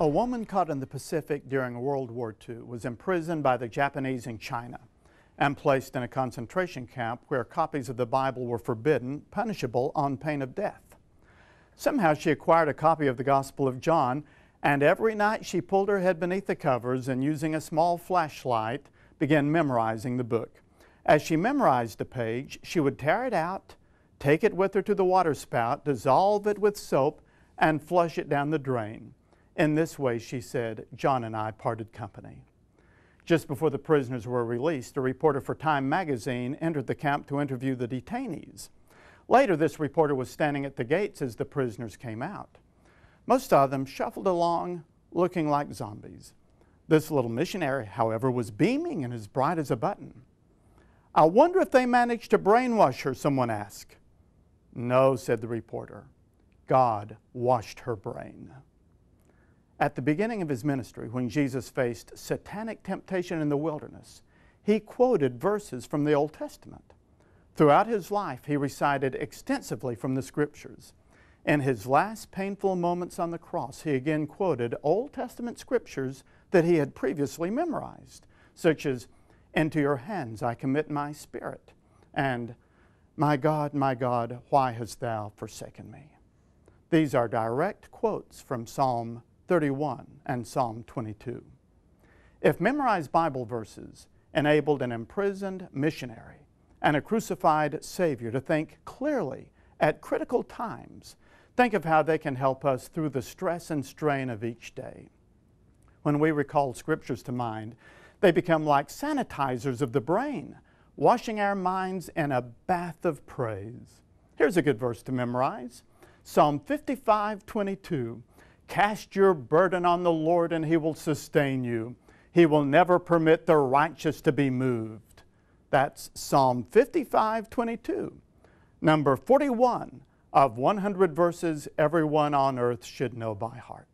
A woman caught in the Pacific during World War II was imprisoned by the Japanese in China and placed in a concentration camp where copies of the Bible were forbidden, punishable on pain of death. Somehow she acquired a copy of the Gospel of John, and every night she pulled her head beneath the covers and, using a small flashlight, began memorizing the book. As she memorized a page, she would tear it out, take it with her to the water spout, dissolve it with soap, and flush it down the drain. In this way, she said, John and I parted company. Just before the prisoners were released, a reporter for Time magazine entered the camp to interview the detainees. Later, this reporter was standing at the gates as the prisoners came out. Most of them shuffled along, looking like zombies. This little missionary, however, was beaming and as bright as a button. I wonder if they managed to brainwash her, someone asked. No, said the reporter. God washed her brain. At the beginning of his ministry, when Jesus faced satanic temptation in the wilderness, he quoted verses from the Old Testament. Throughout his life, he recited extensively from the Scriptures. In his last painful moments on the cross, he again quoted Old Testament scriptures that he had previously memorized, such as, Into your hands I commit my spirit, and my God, why hast thou forsaken me? These are direct quotes from Psalm 31 and Psalm 22. If memorized Bible verses enabled an imprisoned missionary and a crucified Savior to think clearly at critical times, think of how they can help us through the stress and strain of each day. When we recall scriptures to mind, they become like sanitizers of the brain, washing our minds in a bath of praise. Here's a good verse to memorize. Psalm 55:22. Cast your burden on the Lord and He will sustain you. He will never permit the righteous to be moved. That's Psalm 55:22. Number 41 of 100 verses everyone on earth should know by heart.